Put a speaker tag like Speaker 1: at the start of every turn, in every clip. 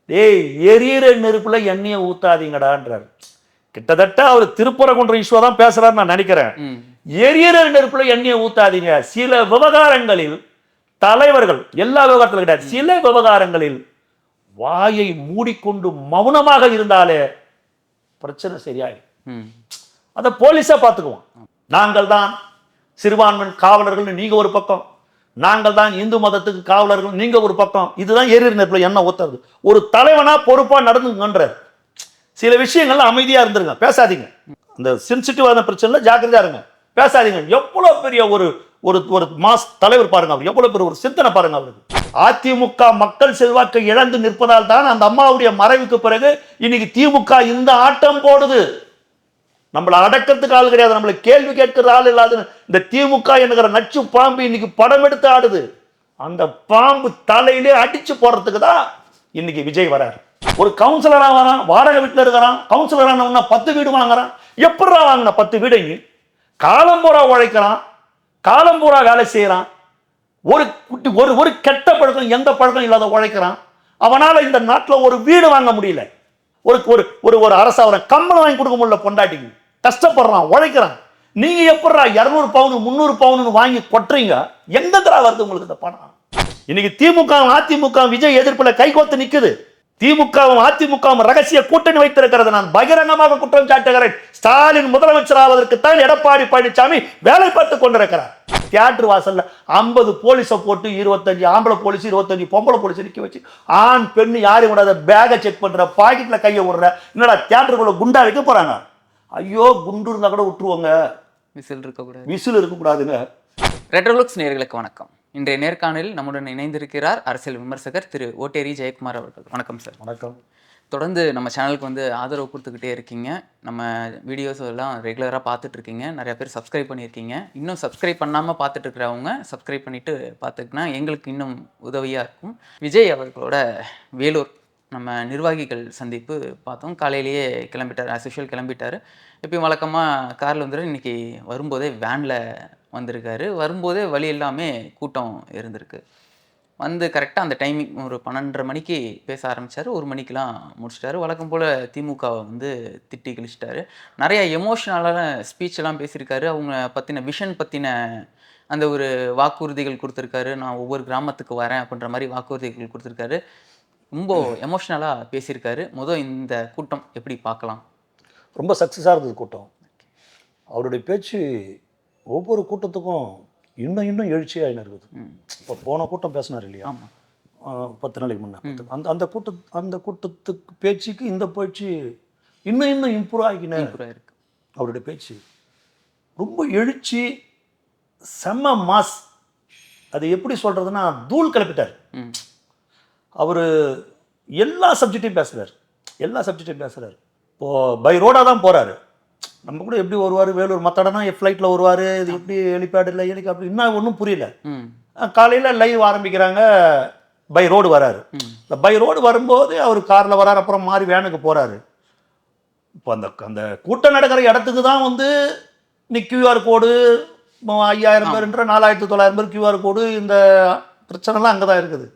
Speaker 1: டேய் எரியிற நெருப்புல எண்ணெயை ஊத்தாதீங்கடான்றார். கிட்டத்தட்ட அவர் திருப்பரங்குன்ற இஷ்யூ தான் பேசுறாரு நான் நினைக்கிறேன். எரியிற நெருப்புல எண்ணெயை ஊத்தாதீங்க. சில விவகாரங்களில் தலைவர்கள், எல்லா விவகாரத்திலும் கிடையாது, சில விவகாரங்களில் வாயை மூடிக்கொண்டு மௌனமாக இருந்தாலே பிரச்சனை சரியாயிடும். அதை போலீஸா பார்த்துக்குவோம். நாங்கள் தான் சிறுபான்மை காவலர்கள், நீங்க ஒரு பக்கம், நாங்கள் தான் இந்து மதத்துக்கு காவலர்கள், நீங்க ஒரு பக்கம். இதுதான் எரியிற நெருப்புல எண்ணெய் ஊத்துறது. ஒரு தலைவனா பொறுப்பா நடந்துங்கன்ற சில விஷயங்கள்ல அமைதியா இருந்துருங்க, பேசாதீங்க. அந்த சென்சிட்டிவான பிரச்சனை ஜாக்கிரதையா இருங்க, பேசாதீங்க. எவ்வளவு பெரிய ஒரு ஒரு ஒரு மாஸ் தலைவர் பாருங்க, அவர் எவ்வளவு பெரிய ஒரு சிந்தனை பாருங்க அவருக்கு. அதிமுக மக்கள் செல்வாக்கை இழந்து நிற்பதால் தான் அந்த அம்மாவுடைய மறைவுக்கு பிறகு இன்னைக்கு திமுக இந்த ஆட்டம் போடுது. நம்மளை அடக்கிறதுக்கு ஆள் கிடையாது, நம்மளை கேள்வி கேட்கிற ஆள் இல்லாத இந்த திமுக என்கிற நச்சு பாம்பு இன்னைக்கு படம் எடுத்து ஆடுது. அந்த பாம்பு தலையிலே அடிச்சு போடுறதுக்கு தான் இன்னைக்கு விஜய் வராரு. ஒரு கவுன்சிலரா வரான், வாடகை வீட்டில் இருக்கிறான், கவுன்சிலரான 10 வீடு வாங்குறான். எப்படா வாங்கின 10 வீடு? காலம்பூரா உழைக்கிறான், காலம்பூரா வேலை செய்யறான். ஒரு ஒரு கெட்ட பழக்கம், எந்த பழக்கம் இல்லாத உழைக்கிறான். அவனால இந்த நாட்டில் ஒரு வீடு வாங்க முடியல. ஒரு ஒரு ஒரு அரசாவரம் கம்பளம் வாங்கி கொடுக்க முடியல பொண்டாட்டிக்கு. கஷ்டப்படுறான், உழைக்கிறான். நீங்க எப்படா 200 பவுன் 300 பவுன் வாங்கி கொட்டுறீங்க? எங்க தடா வருது உங்களுக்கு இந்த பணம்? இன்னைக்கு திமுக அதிமுக விஜய் எதிர்ப்புல கைகோத்து நிக்குது. திமுகவும் அதிமுகவும் ரகசிய கூட்டணி வைத்திருக்கிறது. நான் பகிரங்கமாக குற்றம் சாட்டுகிறேன். ஸ்டாலின் முதலமைச்சர் ஆவதற்குத்தான் எடப்பாடி பழனிசாமி வேலை பார்த்துக் கொண்டிருக்கிறார். தியேட்டர் வாசல்ல 50 போலீஸை போட்டு 25 ஆம்பளை போலீஸ் 25 பொம்பளை போலீஸ் நிக்க வச்சு ஆண் பெண் யாரையும் விடாத பேகை செக் பண்ற, பாக்கெட்ல கையை விடுற. என்னடா தியேட்டருக்குள்ள குண்டா வைக்க போறாங்க? ஐயோ, குண்டு இருந்தா கூட விட்டுருவாங்க, விசில் இருக்கக்கூடாதுங்க.
Speaker 2: ரெட்ரோலுக்ஸ் நேயர்களுக்கு வணக்கம். இன்றைய நேர்காணலில் நம்முடன் இணைந்திருக்கிறார் அரசியல் விமர்சகர் திரு ஓட்டேரி ஜெயக்குமார் அவர்கள். வணக்கம் சார்.
Speaker 1: வணக்கம்.
Speaker 2: தொடர்ந்து நம்ம சேனலுக்கு ஆதரவு கொடுத்துக்கிட்டே இருக்கீங்க. நம்ம வீடியோஸ் எல்லாம் ரெகுலராக பார்த்துட்டு இருக்கீங்க. நிறைய பேர் சப்ஸ்கிரைப் பண்ணியிருக்கீங்க. இன்னும் சப்ஸ்கிரைப் பண்ணாமல் பார்த்துட்டு இருக்கிறவங்க சப்ஸ்கிரைப் பண்ணிட்டு பார்த்துக்கினா எங்களுக்கு இன்னும் உதவியாக இருக்கும். விஜய் அவர்களோட வேலூர் நம்ம நிர்வாகிகள் சந்திப்பு பார்த்தோம். காலையிலேயே கிளம்பிட்டார், ஆஸ் யூஷுவல் கிளம்பிட்டார். எப்பயும் வழக்கமாக காரில் வந்துட்டு இன்றைக்கி வரும்போதே வேனில் வந்திருக்காரு. வரும்போதே வழி எல்லாமே கூட்டம் இருந்திருக்கு. கரெக்டாக அந்த டைமிங் ஒரு 12:30 மணிக்கு பேச ஆரம்பித்தார். 1 மணிக்கெலாம் முடிச்சிட்டாரு. வழக்கம் போல் திமுகவை திட்டி கழிச்சிட்டாரு. நிறையா எமோஷ்னலான ஸ்பீச்செல்லாம் பேசியிருக்காரு. அவங்க பற்றின விஷன் பற்றின அந்த ஒரு வாக்குறுதிகள் கொடுத்துருக்காரு. நான் ஒவ்வொரு கிராமத்துக்கு வரேன் அப்படின்ற மாதிரி வாக்குறுதிகள் கொடுத்துருக்காரு. ரொம்ப எமோஷ்னலாக பேசியிருக்காரு. இந்த கூட்டம் எப்படி பார்க்கலாம்?
Speaker 1: ரொம்ப சக்ஸஸாக இருந்தது கூட்டம். அவருடைய பேச்சு ஒவ்வொரு கூட்டத்துக்கும் இன்னும் எழுச்சியாக இருக்குது. இப்போ போன கூட்டம் பேசினார் இல்லையா, 10 நாளைக்கு முன்னே, அந்த கூட்டத்துக்கு பேச்சுக்கு இந்த பேச்சு இன்னும் இம்ப்ரூவ் ஆகினே இருக்கு. அவருடைய பேச்சு ரொம்ப எழுச்சி, செம்ம மாஸ். அது எப்படி சொல்றதுன்னா, தூள் கிளப்பிட்டார். அவர் எல்லா சப்ஜெக்டையும் பேசுறாரு. இப்போது பை ரோடாக தான் போகிறாரு. நம்ம கூட எப்படி வருவார் வேலூர், மற்ற இடம்னா ஃப்ளைட்டில் வருவார். இது எப்படி ஹெலிபேட் இல்லை ஹெலிகாப்டர், இன்னும் ஒன்றும் புரியல. காலையில் லைவ் ஆரம்பிக்கிறாங்க, பை ரோடு வராரு. இந்த பை ரோடு வரும்போது அவர் காரில் வராரு, அப்புறம் மாறி வேனுக்கு போகிறாரு. இப்போ அந்த கூட்டம் நடக்கிற இடத்துக்கு தான் நீ கியூஆர் கோடு 5000 பேருன்ற 4900 பேர் கியூஆர் கோடு, இந்த பிரச்சனைலாம் அங்கே தான் இருக்குது.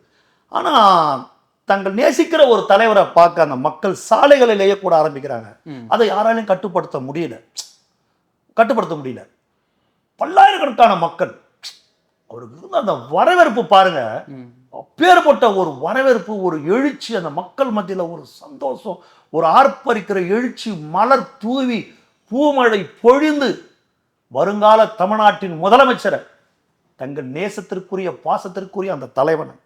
Speaker 1: ஆனால் தங்கள் நேசிக்கிற ஒரு தலைவரை பார்க்க அந்த மக்கள் சாலைகளிலேயே கூட ஆரம்பிக்கிறாங்க. அதை யாராலையும் கட்டுப்படுத்த முடியல. பல்லாயிரக்கணக்கான மக்கள் அவருக்கு இருந்த அந்த வரவேற்பு பாருங்க. அப்பேற்பட்ட ஒரு வரவேற்பு, ஒரு எழுச்சி, அந்த மக்கள் மத்தியில் ஒரு சந்தோஷம், ஒரு ஆர்ப்பரிக்கிற எழுச்சி, மலர் தூவி பூமழை பொழிந்து வருங்கால தமிழ்நாட்டின் முதலமைச்சரை, தங்கள் நேசத்திற்குரிய பாசத்திற்குரிய அந்த தலைவனை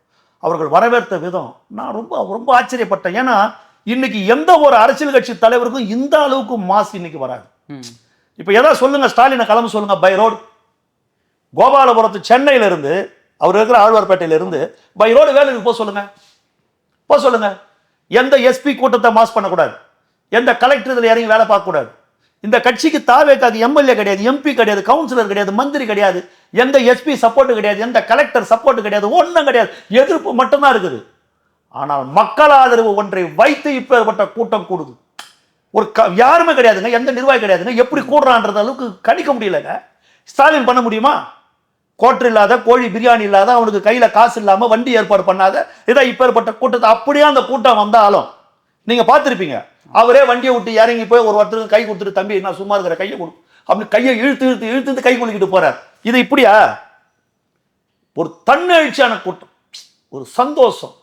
Speaker 1: அவர்கள் வரவேற்ற விதம் நான் ரொம்ப ஆச்சரியப்பட்டேன். ஏன்னா இன்னைக்கு எந்த ஒரு அரசியல் கட்சி தலைவருக்கும் இந்த அளவுக்கு மாஸ் இன்னைக்கு வராது. இப்ப ஏதாவது சொல்லுங்க, ஸ்டாலினை கிளம்ப சொல்லுங்க, பை ரோடு கோபாலபுரத்து சென்னையில இருந்து, அவர் இருக்கிற ஆழ்வார்பேட்டையில இருந்து பை ரோடு வேலைக்கு போக சொல்லுங்க. எந்த எஸ்பி கூட்டத்தை மாஸ் பண்ணக்கூடாது, எந்த கலெக்டர் இதில் இறங்கி வேலை பார்க்கக்கூடாது. இந்த கட்சிக்கு தாவேக்காக்கு எம்எல்ஏ கிடையாது, எம்பி கிடையாது, கவுன்சிலர் கிடையாது, மந்திரி கிடையாது, எந்த எஸ்பி சப்போர்ட் கிடையாது, எந்த கலெக்டர் சப்போர்ட் கிடையாது, ஒன்றும் கிடையாது. எதிர்ப்பு மட்டும்தான் இருக்குது. ஆனால் மக்கள் ஆதரவு ஒன்றை வைத்து இப்பேற்பட்ட கூட்டம் கூடுது. யாருமே கிடையாதுங்க, எந்த நிர்வாகி கிடையாதுங்க. எப்படி கூடுறான்றது அளவுக்கு கணிக்க முடியலங்க. ஸ்டாலின் பண்ண முடியுமா? கோட்டர் இல்லாத, கோழி பிரியாணி இல்லாத, அவனுக்கு கையில காசு இல்லாம வண்டி ஏற்பாடு பண்ணாத, இதை இப்பேற்பட்ட கூட்டத்தை அப்படியே அந்த கூட்டம் வந்தாலும் நீங்க பார்த்திருப்பீங்க. அவரே வண்டியை விட்டு இறங்கி போய் ஒரு ஒருத்தருக்கு கை கொடுத்துட்டு, தம்பி நான் சும்மா இருக்கிற கையை கொடு அப்படி கையை இழுத்து இழுத்து இழுத்து கை குலுக்கிட்டு போறார். இது இப்படியா? ஒரு தன்னெழுச்சியான கூட்டம், ஒரு சந்தோஷம்.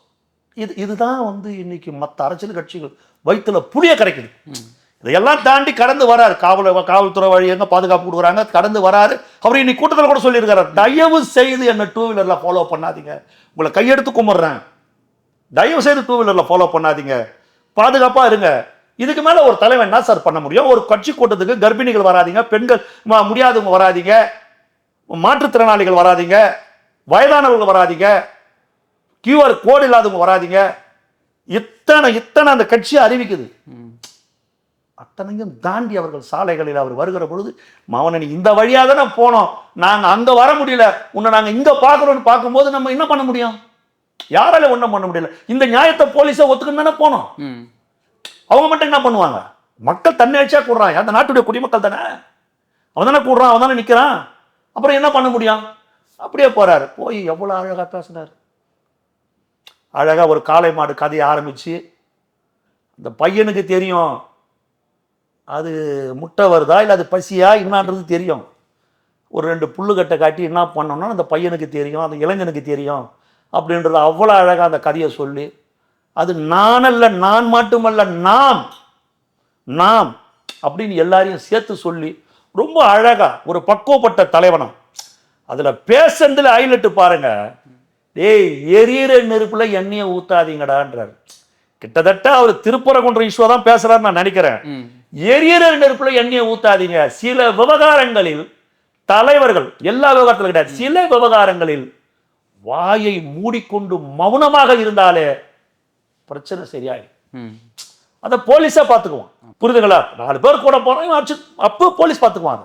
Speaker 1: இதுதான் இன்னைக்கு மற்ற அரசியல் கட்சிகள் வயிற்றுல புளிய கரைக்குது. இதையெல்லாம் தாண்டி கடந்து வராரு காவல்துறை வழி எங்க பாதுகாப்பு கொடுக்குறாங்க, கடந்து வராரு. அவர் இன்னைக்கு கூட்டத்தில் கூட சொல்லியிருக்காரு, தயவு செய்து என்ன 2 வீலர்ல ஃபாலோ பண்ணாதீங்க, உங்களை கையெடுத்து கும்பிடுறேன், தயவு செய்து 2 வீலர்ல ஃபாலோ பண்ணாதீங்க, பாதுகாப்பா இருங்க. இதுக்கு மேல ஒரு தலைவன் என்ன சார் பண்ண முடியும்? ஒரு கட்சி கூட்டத்துக்கு கர்ப்பிணிகள் வராதீங்க, பெண்கள் முடியாதவங்க வராதீங்க, மாற்றுத்திறனாளிகள் வராதீங்க, வயதானவர்கள் வராதீங்க, QR கோடு இல்லாதவங்க வராதீங்க. இத்தனை அந்த கட்சி அறிவிக்குது. அத்தனையும் தாண்டி அவர்கள் சாலைகளில் அவர் வருகிற பொழுது, மவனி இந்த வழியாக தானே போனோம், நாங்க அங்க வர முடியல, உன்னை நாங்க இங்க பாக்குறோம்னு பார்க்கும்போது நம்ம என்ன பண்ண முடியும்? யாரால ஒன்றும் பண்ண முடியல. இந்த நியாயத்தை போலீஸை ஒத்துக்கணும் தானே போனோம். அவங்க மட்டும் என்ன பண்ணுவாங்க? மக்கள் தன்னெழுச்சியா கூடுறான், அந்த நாட்டுடைய குடிமக்கள் தானே, அவன் தானே கூடுறான், அவன் தானே நிற்கிறான். அப்புறம் என்ன பண்ண முடியும்? அப்படியே போறாரு. போய் எவ்வளவு அழகா பேசினார். அழகா ஒரு காளை மாடு கதையை ஆரம்பிச்சு, அந்த பையனுக்கு தெரியும் அது முட்டை வருதா இல்லை அது பசியா என்னான்றது தெரியும். ஒரு 2 புல்லுக்கட்டை காட்டி என்ன பண்ணோம்னா அந்த பையனுக்கு தெரியும், அந்த இளைஞனுக்கு தெரியும் அப்படின்றது அவ்வளோ அழகாக அந்த கதையை சொல்லி, அது நான் அல்ல, நான் மட்டுமல்ல, நாம் அப்படின்னு எல்லாரையும் சேர்த்து சொல்லி ரொம்ப அழகா ஒரு பக்குவப்பட்ட தலைவனம். அதுல பேசுறதுல ஹைலைட் பாருங்க, டேய் எரியிற நெருப்புல எண்ணெயை ஊத்தாதீங்கடான்றார். கிட்டத்தட்ட அவர் திருப்பரங்குன்ற இஷ்யூ தான் பேசுறாரு நான் நினைக்கிறேன். எரியிற நெருப்புல எண்ணெயை ஊத்தாதீங்க. சில விவகாரங்களில் தலைவர்கள், எல்லா விவகாரத்திலும் கிடையாது, சில விவகாரங்களில் வாயை மூடிக்கொண்டு மௌனமாக இருந்தாலே பிரச்சனை சரியாயிடும். அதை போலீஸா பார்த்துக்குவான். புரியுதுங்களா? 4 பேர் கூட போறோம், அப்போ போலீஸ் பார்த்துக்குவாங்க.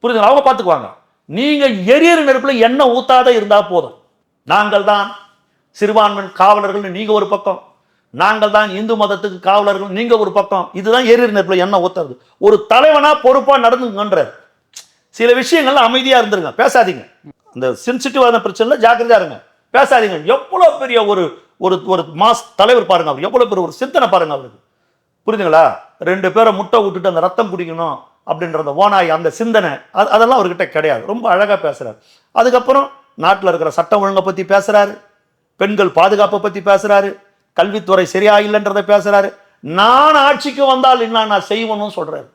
Speaker 1: புரியுதுங்களா? அவங்க பார்த்துக்குவாங்க. நீங்க எரியிற நெருப்புல எண்ணெய் ஊத்தாத இருந்தா போதும். நாங்கள் தான் சிறுபான்மை காவலர்கள், நீங்க ஒரு பக்கம், நாங்கள் தான் இந்து மதத்துக்கு காவலர்கள், நீங்க ஒரு பக்கம். இதுதான் எரியிற நெருப்புல எண்ணெய் ஊத்துறது. ஒரு தலைவனா பொறுப்பா நடந்துங்கன்ற சில விஷயங்கள்ல அமைதியா இருந்துருங்க, பேசாதீங்க. இந்த சென்சிட்டிவான பிரச்சனைல ஜாக்கிரதையா இருங்க, பேசாதீங்க. எவ்வளவு பெரிய ஒரு ஒரு மாஸ் தலைவர் பாருங்க, அவர் எவ்வளவு பெரிய ஒரு சிந்தனை பாருங்க அவருக்கு. புரியுதுங்களா? 2 பேரை முட்டை விட்டுட்டு அந்த ரத்தம் குடிக்கணும் அப்படின்ற அந்த ஓனாய் அந்த சிந்தனை அதெல்லாம் அவர்கிட்ட கிடையாது. ரொம்ப அழகா பேசுறாரு. அதுக்கப்புறம் நாட்டில் இருக்கிற சட்டம் ஒழுங்கை பத்தி பேசுறாரு, பெண்கள் பாதுகாப்பை பத்தி பேசுறாரு, கல்வித்துறை சரியா இல்லைன்றதை பேசுறாரு. நான் ஆட்சிக்கு வந்தால் என்ன நான் செய்வேன்னு சொல்றாரு.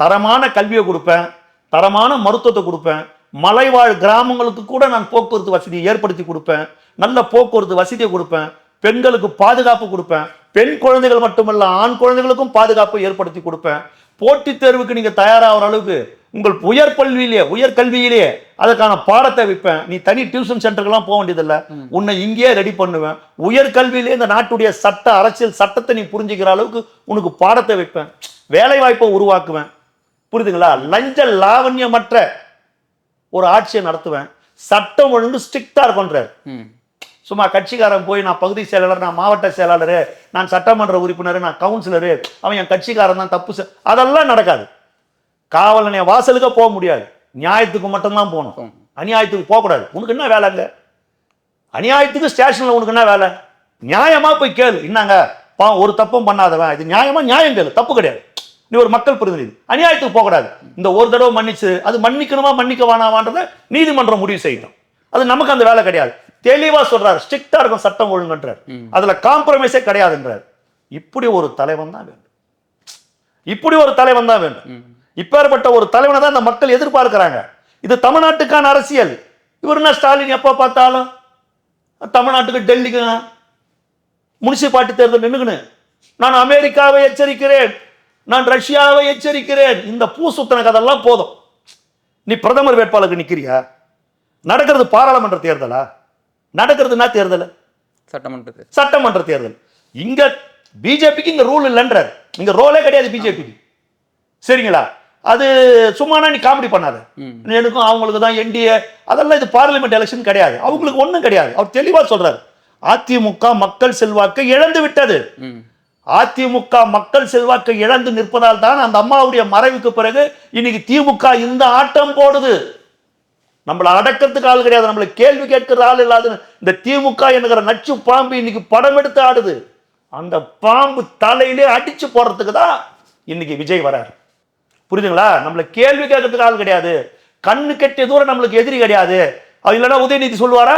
Speaker 1: தரமான கல்வியை கொடுப்பேன், தரமான மருத்துவத்தை கொடுப்பேன், மலைவாழ் கிராமங்களுக்கு கூட நான் போக்குவரத்து வசதியை ஏற்படுத்தி கொடுப்பேன், நல்ல போக்குவரத்து வசதியை கொடுப்பேன், பெண்களுக்கு பாதுகாப்பு கொடுப்பேன், பெண் குழந்தைகள் மட்டுமல்ல ஆண் குழந்தைகளுக்கும் பாதுகாப்பு ஏற்படுத்தி கொடுப்பேன். போட்டித் தேர்வுக்கு நீங்க தயாராகிற அளவுக்கு உங்கள் உயர்கல்வியிலேயே அதற்கான பாடத்தை வைப்பேன். நீ தனி டியூஷன் சென்டருக்கெல்லாம் போக வேண்டியதில்லை, உன்னை இங்கேயே ரெடி பண்ணுவேன். உயர்கல்வியிலே இந்த நாட்டுடைய அரசியல் சட்டத்தை நீ புரிஞ்சுக்கிற அளவுக்கு உனக்கு பாடத்தை வைப்பேன், வேலை வாய்ப்பை உருவாக்குவேன். புரியுதுங்களா? லஞ்ச லாவண்யமற்ற ஒரு ஆட்சியை நடத்துவேன், சட்டம் ஒழுங்கு ஸ்ட்ரிக்டா இருக்கும்ன்றார். சும்மா கட்சிக்காரன் போய் நான் பகுதி செயலாளர், நான் மாவட்ட செயலாளர், நான் சட்டமன்ற உறுப்பினர், நான் கவுன்சிலரு, அவன் என் கட்சிக்காரன் தான், தப்பு அதெல்லாம் நடக்காது. காவல் நிலைய வாசலுக்கு போக முடியாது, நியாயத்துக்கு மட்டும்தான் போகணும், அநியாயத்துக்கு போகக்கூடாது. உனக்கு என்ன வேலைங்க? அநியாயத்துக்கு ஸ்டேஷன்ல உனக்கு என்ன வேலை? நியாயமா போய் கேளு, என்னங்க ஒரு தப்பும் பண்ணாதவன், இது நியாயமா? நியாயம் கேளு, தப்பு கிடையாது. நீ ஒரு மக்கள் பிரதிநிதி, அநியாயத்துக்கு போகக்கூடாது. இந்த ஒரு தடவை மன்னிச்சு அது மன்னிக்கணுமா மன்னிக்க வேணாமான்றத நீதிமன்றம் முடிவு செய்யணும். அது நமக்கு அந்த வேலை கிடையாது. தெளிவா சொல்றாரு, ஸ்ட்ரிக்டா இருக்கும் சட்டம் ஒழுங்குன்றார், அதுல காம்ப்ரமைஸே கிடையாதுன்றார். இப்படி ஒரு தலைவன் தான் வேண்டும், இப்படி ஒரு தலைவன் தான் வேண்டும். இப்பேற்பட்ட ஒரு தலைவனை தான் இந்த மக்கள் எதிர்பார்க்கிறாங்க. இது தமிழ்நாட்டுக்கான அரசியல். இவர் என்ன ஸ்டாலின் எப்ப பார்த்தாலும் தமிழ்நாட்டுக்கு டெல்லிக்கு முனிசிபாலிட்டி தேர்தல் நின்னுக்குன்னு நான் அமெரிக்காவை எச்சரிக்கிறேன், நான் ரஷ்யாவை எச்சரிக்கிறேன், இந்த பூ சுத்தன கதெல்லாம் போதும். நீ பிரதமர் வேட்பாளருக்கு நிக்கிறியா? நடக்கிறது பாராளுமன்ற தேர்தலா? நடக்கிறதுனா தேர்தல், சட்டமன்ற தேர்தல். இங்க பிஜேபிக்கு இங்க ரூல் இல்லைன்றார், இங்க ரோலே கிடையாது பிஜேபிக்கு. சரிங்களா? அது சும்மானா நீ காமெடி பண்ணாத, எனக்கும் அவங்களுக்கு தான் என்டிஏ, அதெல்லாம் இது பார்லிமெண்ட் எலெக்ஷன் கிடையாது, அவங்களுக்கு ஒன்றும் கிடையாது. அவர் தெளிவா சொல்றாரு, அதிமுக மக்கள் செல்வாக்கை இழந்து விட்டது. அதிமுக மக்கள் செல்வாக்கை இழந்து நிற்பதால் தான் அந்த அம்மாவுடைய மறைவுக்கு பிறகு இன்னைக்கு திமுக இந்த ஆட்டம் போடுது. நம்மளை அடக்கிறதுக்கு ஆள் கிடையாது, நம்மளை கேள்வி கேட்கிற ஆள் இல்லாத இந்த திமுக என்கிற நச்சு பாம்பு இன்னைக்கு படம் எடுத்து ஆடுது. அந்த பாம்பு தலையிலே அடிச்சு போடுறதுக்கு தான் இன்னைக்கு விஜய் வராரு. புரியுதுங்களா? நம்மளை கேள்வி கேட்கறதுக்கு ஆள் கிடையாது, கண்ணு கெட்டிய தூரம் நம்மளுக்கு எதிரி கிடையாது. அது இல்லைன்னா உதயநிதி சொல்லுவாரா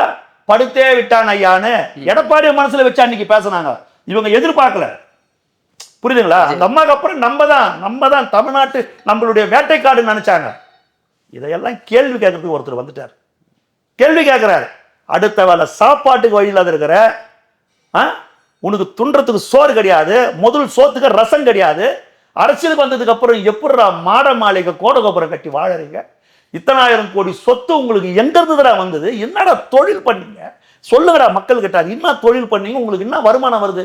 Speaker 1: படுத்தே விட்டான் ஐயான்னு? எடப்பாடி மனசுல வச்சு அன்னைக்கு பேசினாங்க, இவங்க எதிர்பார்க்கல. புரியுதுங்களா? அந்த அம்மாவுக்கு அப்புறம் நம்ம தான் தமிழ்நாட்டு நம்மளுடைய வேட்டைக்காடுன்னு நினைச்சாங்க. இதையெல்லாம் கேள்வி கேட்கறதுக்கு ஒருத்தர் வந்துட்டார், கேள்வி கேட்கிறார். அடுத்த வேலை சாப்பாட்டுக்கு வழி இல்லாத இருக்கிற, உனக்கு துன்றதுக்கு சோறு கிடையாது, முதல் சோத்துக்கு ரசம் கிடையாது, அரசியலுக்கு வந்ததுக்கு அப்புறம் எப்படிடா மாட மாளிகை கோட கோபுரம் கட்டி வாழறீங்க? இத்தனாயிரம் கோடி சொத்து உங்களுக்கு எங்க இருந்துடா வந்தது? என்னடா தொழில் பண்ணீங்க சொல்லுங்கடா மக்கள் கிட்ட. என்ன தொழில் பண்ணீங்க? உங்களுக்கு என்ன வருமானம் வருது?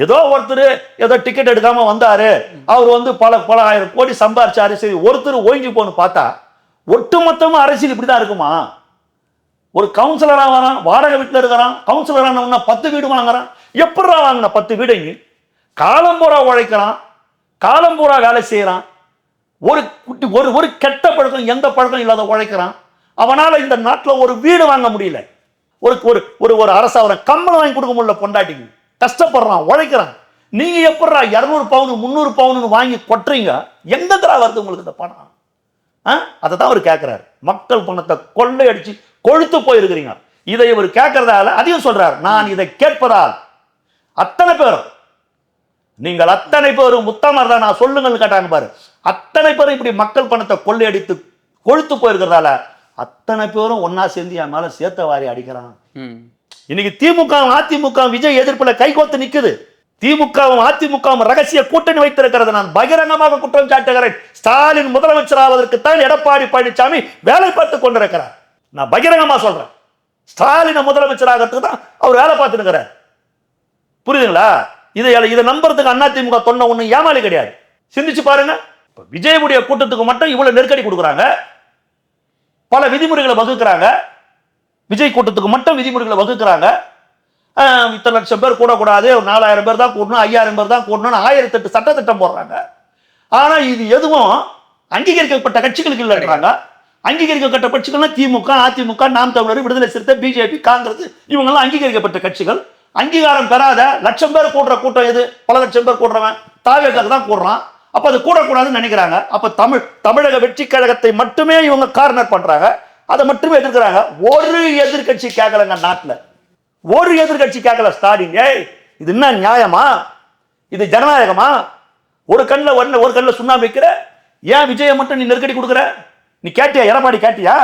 Speaker 1: ஏதோ ஒருத்தர் ஏதோ டிக்கெட் எடுக்காம வந்தாரு, அவர் வந்து பல ஆயிரம் கோடி சம்பாரிச்சாரு, சரி ஒருத்தர் ஓய்ஞ்சு போன்னு பார்த்தா ஒட்டுமொத்தமா அரசியல் இப்படிதான் இருக்குமா? ஒரு கவுன்சிலரா வரான், வாடகை வீட்டில் இருக்கிறான், கவுன்சிலரான 10 வீடு வாங்குறான். எப்படா வாங்கின 10 வீடு? காலம்பூரா உழைக்கிறான், காலம்பூரா வேலை செய்யறான், ஒரு கெட்ட பழக்கம் எந்த பழக்கம் இல்லாத உழைக்கிறான். அவனால இந்த நாட்டில் ஒரு வீடு வாங்க முடியல, ஒரு அரசாவரம் கம்பளம் வாங்கி கொடுக்க முடியல பொண்டாட்டிக்கு, கஷ்டப்படுறான், உழைக்கிறான். நீங்க எப்படா 200 பவுன் 300 பவுன் வாங்கி கொட்டுறீங்க? எங்க தரா வருது உங்களுக்கு இந்த பணம்? அதை தான் அவர் கேட்கிறார். மக்கள் பணத்தை கொள்ளையடிச்சு கொழுத்து போயிருக்கிறீங்க. இதை இவர் கேட்கறதால அதையும் சொல்றார், நான் இதை கேட்பதால் அத்தனை பேரும், நீங்கள் அத்தனை பேரும் முத்தமர் தான் நான் சொல்லுங்கன்னு கேட்டாங்க பாரு, அத்தனை பேரும் இப்படி மக்கள் பணத்தை கொள்ளையடித்து கொழுத்து போயிருக்கிறதால அத்தனை பேரும் ஒன்னா சேர்ந்து என் மேல சேர்த்த வாரி அடிக்கிறான். இன்னைக்கு திமுக அதிமுக விஜய் எதிர்ப்புல கைகோத்து நிக்குது. திமுகவும் அதிமுகவும் ரகசிய கூட்டணி வைத்திருக்கிறது. நான் பகிரங்கமாக குற்றம் சாட்டுகிறேன். ஸ்டாலின் முதலமைச்சர் ஆவதற்கு தான் எடப்பாடி பழனிசாமி வேலை பார்த்து கொண்டிருக்கிறார். நான் பகிரங்கமா சொல்றேன், ஸ்டாலின் முதலமைச்சர் ஆகிறதுக்கு தான் அவர் வேலை பார்த்து இருக்கிறார். புரியுதுங்களா? இதை நம்புறதுக்கு அதிமுக தொன்ன ஒண்ணு ஏமாளி கிடையாது. சிந்திச்சு பாருங்க. விஜயுடைய கூட்டத்துக்கு மட்டும் இவ்வளவு நெருக்கடி கொடுக்குறாங்க, பல விதிமுறைகளை வகுக்கிறாங்க. விஜய் கூட்டத்துக்கு மட்டும் விதிமுறைகளை வகுக்கிறாங்க. இத்தனை லட்சம் பேர் கூடக்கூடாது, 4000 பேர் தான் கூடணும், 5000 பேர் தான் கூடணும், 1008 சட்டத்திட்டம் போடுறாங்க. ஆனா இது எதுவும் அங்கீகரிக்கப்பட்ட கட்சிகளுக்கு இல்லைன்றாங்க. அங்கீகரிக்கப்பட்ட கட்சிகள்னா திமுக, அதிமுக, நாம் தமிழர், விடுதலை சிறுத்தை, பிஜேபி, காங்கிரஸ், இவங்கெல்லாம் அங்கீகரிக்கப்பட்ட கட்சிகள். அங்கீகாரம் பெறாத லட்சம் பேர் கூடுற கூட்டம் எது? பல லட்சம் பேர் கூடுறவன் தாவேக்காக தான் கூடுறான். அப்ப அது கூடக்கூடாதுன்னு நினைக்கிறாங்க. அப்ப தமிழக வெற்றி கழகத்தை மட்டுமே இவங்க கார்னர் பண்றாங்க, அதை மட்டுமே எதிர்க்கிறாங்க. ஒரு எதிர்கட்சி கேட்கலங்க நாட்டுல, ஒரு எதிர்கட்சி கேட்கல. ஸ்டாலின், இது என்ன நியாயமா? இது ஜனநாயகமா? ஒரு கண்ணில் சுண்ணாம்பு வைக்கிற, ஏன் விஜயை மட்டும் நீ நெருக்கடி கொடுக்குற? நீ கேட்டியா? எடப்பாடி கேட்டியா?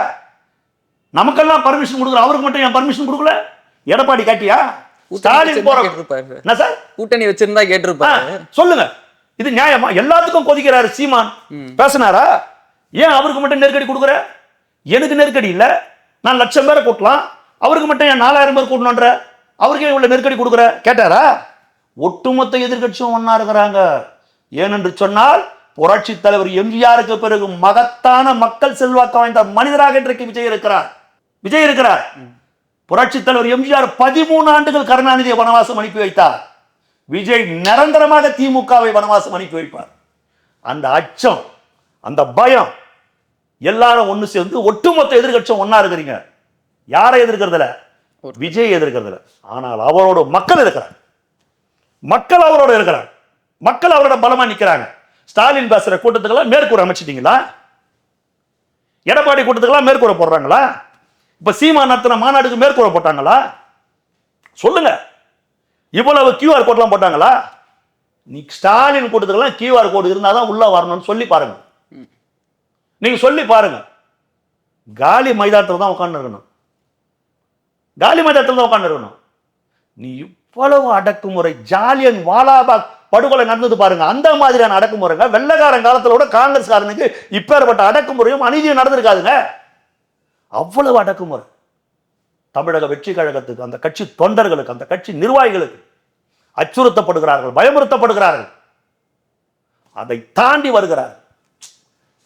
Speaker 1: நமக்கெல்லாம் பர்மிஷன் கொடுக்குற, அவருக்கு மட்டும் ஏன் பர்மிஷன் கொடுக்கல? எடப்பாடி கேட்டியா? ஸ்டாலின் போற என்ன சார்
Speaker 2: கூட்டணி வச்சிருந்தா கேட்டிருப்பாரு.
Speaker 1: சொல்லுங்க, இது நியாயமா? எல்லாத்துக்கும் கொதிக்கிறாரு சீமான், பேசினாரா? ஏன் அவருக்கு மட்டும் நெருக்கடி கொடுக்குற? எனக்கு நெருக்கடி இல்ல, நான் லட்சம் பேரை கூட்டலாம், அவருக்கு மட்டும் ஏன் 4000 பேர் கூட்டணுன்ற? அவருக்கு இவ்வளவு நெருக்கடி கொடுக்குற கேட்டாரா? ஒட்டுமொத்த எதிர்கட்சியும் ஒன்னா இருக்கிறாங்க. ஏனென்று சொன்னால் புரட்சி தலைவர் எம்ஜிஆருக்கு பிறகு மகத்தான மக்கள் செல்வாக்கு வாய்ந்த மனிதராக இன்றைக்கு விஜய் இருக்கிறார். புரட்சி தலைவர் எம்ஜிஆர் 13 ஆண்டுகள் கருணாநிதியை வனவாசம் அனுப்பி வைத்தார். விஜய் நிரந்தரமாக திமுகவை வனவாசம் அனுப்பி வைப்பார். அந்த அச்சம், அந்த பயம், எல்லாரும் ஒண்ணு சேர்ந்து ஒட்டுமொத்த எதிர்கட்சியும் ஒன்னா இருக்கிறீங்க. யாரை எதிர்க்கிறதுல? விஜய் எதிர்க்கிறதுல. ஆனால் அவரோட மக்கள் இருக்கிறார், மக்கள் அவரோட இருக்கிறார், மக்கள் அவரோட பலமா நிக்கிறாங்க. ஸ்டாலின் பேசுற கூட்டத்துக்கெல்லாம் மேற்கூரை அமைச்சிட்டீங்களா? எடப்பாடி கூட்டத்துக்கெல்லாம் மேற்கூரை போடுறாங்களா? இப்ப சீமா நடத்தின மாநாடுக்கு மேற்கூரை போட்டாங்களா? சொல்லுங்க. இவ்வளவு கியூஆர் கோட்லாம் போட்டாங்களா? நீ ஸ்டாலின் கூட்டத்துக்கெல்லாம் கியூஆர் கோடு இருந்தாதான் உள்ள வரணும்னு சொல்லி பாருங்க. நீங்க சொல்லி பாருங்க. காலி மைதானத்தில் தான் உட்கார்ந்து இருக்கணும், காலி மைதானத்தில் தான் உட்கார்ந்து இருக்கணும். நீ இவ்வளவு அடக்குமுறை, ஜாலியன் வாலாபாக் படுகொலை நடந்தது பாருங்க, அந்த மாதிரியான அடக்குமுறைங்க வெள்ளக்காரன் காலத்துல கூட காங்கிரஸ்காரனுக்கு இப்பேற்பட்ட அடக்குமுறையும் அநீதியும் நடந்திருக்காதுங்க. அவ்வளவு அடக்குமுறை தமிழக வெற்றி கழகத்துக்கு, அந்த கட்சி தொண்டர்களுக்கு, அந்த கட்சி நிர்வாகிகளுக்கு அச்சுறுத்தப்படுகிறார்கள், பயமுறுத்தப்படுகிறார்கள். அதை தாண்டி வருகிறார்.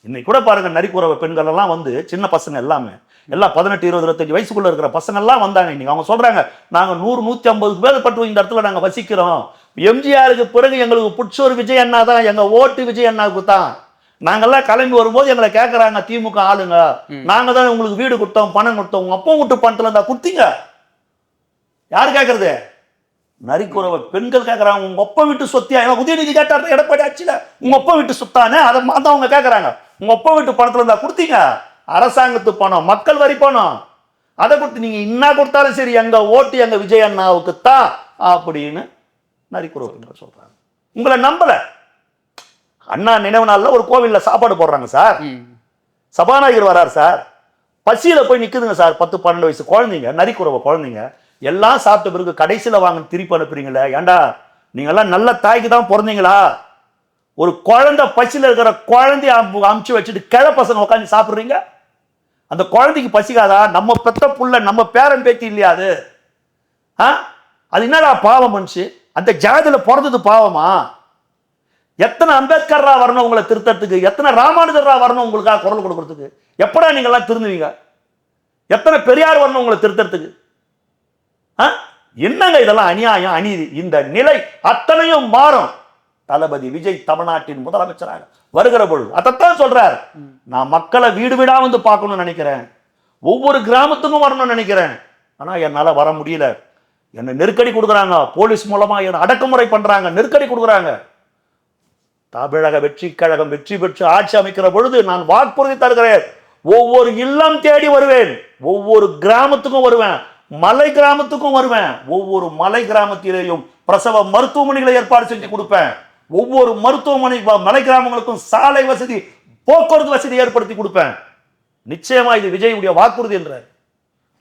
Speaker 1: இன்னைக்கு கூட பாருங்க, நரிக்குறவ பெண்கள் எல்லாம் வந்து, சின்ன பசங்க எல்லாமே, எல்லாம் 18, 20, 25 வயசுக்குள்ள இருக்கிற பசங்க எல்லாம் வந்தாங்க. இன்னைக்கு அவங்க சொல்றாங்க, நாங்க 100, 150 பேர் பட்டு இந்த இடத்துல நாங்க வசிக்கிறோம். எம்ஜிஆருக்கு பிறகு எங்களுக்கு பிடிச்ச ஒரு விஜய் அண்ணா தான், எங்க ஓட்டு விஜய் அண்ணாவுக்கு தான். நாங்கெல்லாம் கிளம்பி வரும்போது எங்களை கேட்கறாங்க திமுக ஆளுங்க, நாங்க தான் உங்களுக்கு வீடு கொடுத்தோம், பணம் கொடுத்தோம், உங்க அப்பா வீட்டு பணத்துல இருந்தா கொடுத்தீங்க. யாரு கேட்கறது? நரிக்குறவ பெண்கள் கேட்கறாங்க, உங்க அப்பா வீட்டு சொத்தியா? ஏன்னா உதயநிதி கேட்டார் எடப்பாடி ஆட்சியில, உங்க அப்பா வீட்டு சொத்தானே, அதை தான் அவங்க கேட்கறாங்க. உங்க அப்பா வீட்டு பணத்துல இருந்தா கொடுத்தீங்க, அரசாங்கத்து பணம், மக்கள் வரி பணம், அதை கொடுத்து நீங்க என்ன கொடுத்தாலும் சரி எங்க ஓட்டு எங்க விஜய் அண்ணாவுக்கு தான் அப்படின்னு நரிக்குறவ பெண்கள் சொல்றாங்க. உங்களை நம்பல. அண்ணா நினைவு நாள்ல ஒரு கோவில்ல சாப்பாடு போடுறாங்க சார், சபாநாயகர் வரார் சார், பசியில போய் நிக்குதுங்க சார் 10-12 வயசு குழந்தைங்க, நரிக்குறவ குழந்தைங்க, எல்லாம் சாப்பிட்ட பிறகு கடைசியில வாங்க திருப்பி அனுப்புறீங்களே. ஏண்டா நீங்க எல்லாம் நல்ல தாய்க்கு தான் பிறந்தீங்களா? ஒரு குழந்தை பசியில இருக்கிற குழந்தைய அமுச்சு வச்சுட்டு கிழ பசங்க உட்காந்து சாப்பிடுறீங்க. அந்த குழந்தைக்கு பசிக்காதா? நம்ம பெத்த புள்ள, நம்ம பேரன் பேத்தி இல்லையா அது? அது என்னடா பாவம் மனுஷு? அந்த ஜாதியில பிறந்தது பாவமா? எத்தனை அம்பேத்கர்ரா வரணும் உங்களை திருத்தறதுக்கு? எத்தனை ராமானுஜர்ரா வரணும் உங்களுக்காக குரல் கொடுக்கறதுக்கு? எப்படா நீங்க எல்லாம் திருந்துவீங்க? எத்தனை பெரியார் வரணும் உங்களை திருத்தறதுக்கு? என்னங்க இதெல்லாம் அநியாயம், அநீதி. இந்த நிலை அத்தனையும் மாறும். தளபதி விஜய் தமிழ்நாட்டின் முதலமைச்சராக வருகிற பொழுது அதைத்தான் சொல்றார். நான் மக்களை வீடு வீடா வந்து பார்க்கணும்னு நினைக்கிறேன், ஒவ்வொரு கிராமத்துக்கும் வரணும்னு நினைக்கிறேன். ஆனா என்னால வர முடியல. என்ன நெருக்கடி கொடுக்குறாங்க, போலீஸ் மூலமா என்ன அடக்குமுறை பண்றாங்க, நெருக்கடி கொடுக்குறாங்க. தமிழக வெற்றி கழகம் வெற்றி பெற்று ஆட்சி அமைக்கிற பொழுது நான் வாக்குறுதி தருகிறேன், ஒவ்வொரு இல்லம் தேடி வருவேன், ஒவ்வொரு கிராமத்துக்கும் வருவேன், மலை கிராமத்துக்கும் வருவேன், ஒவ்வொரு மலை கிராமத்திலேயும் பிரசவ மருத்துவமனைகளை ஏற்பாடு செஞ்சு கொடுப்பேன், ஒவ்வொரு மருத்துவமனை மலை கிராமங்களுக்கும் சாலை வசதி, போக்குவரத்து வசதி ஏற்படுத்தி கொடுப்பேன். நிச்சயமா இது விஜயுடைய வாக்குறுதி என்ற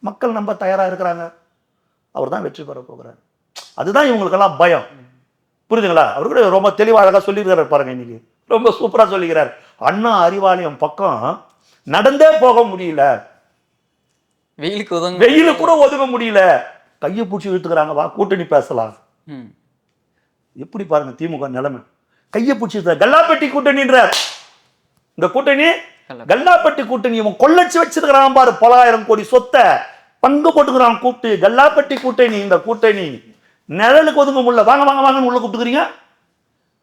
Speaker 1: மக்கள் நம்ப தயாரா இருக்கிறாங்க. அவர் தான் வெற்றி பெற போகிறார். அதுதான் இவங்களுக்கெல்லாம் பயம். புரியுதுங்களா? அவரு கூட ரொம்ப தெளிவாக அழகா சொல்லியிருக்கிறார் பாருங்க. இன்னைக்கு ரொம்ப சூப்பரா சொல்லிக்கிறார். அண்ணா அறிவாலயம் பக்கம் நடந்தே போக முடியல, வெயிலு கூட ஒதுங்க முடியல, கையை பிடிச்சி இழுத்துக்கிறாங்க, வா கூட்டணி பேசலாம். எப்படி பாருங்க திமுக நிலைமை. கையை பிடிச்சி கல்லாப்பட்டி கூட்டணின்றார். இந்த கூட்டணி கல்லாப்பட்டி கூட்டணி. இவன் கொள்ளச்சி வச்சிருக்கிறான் பாரு, பல ஆயிரம் கோடி சொத்தை பங்கு போட்டுக்கிறான் கூப்பிட்டு. கல்லாப்பட்டி கூட்டணி. இந்த கூட்டணி நிழலுக்கு ஒதுங்க முடியல. வாங்க வாங்க வாங்கன்னு உள்ள கூப்பிட்டுக்கிறீங்க,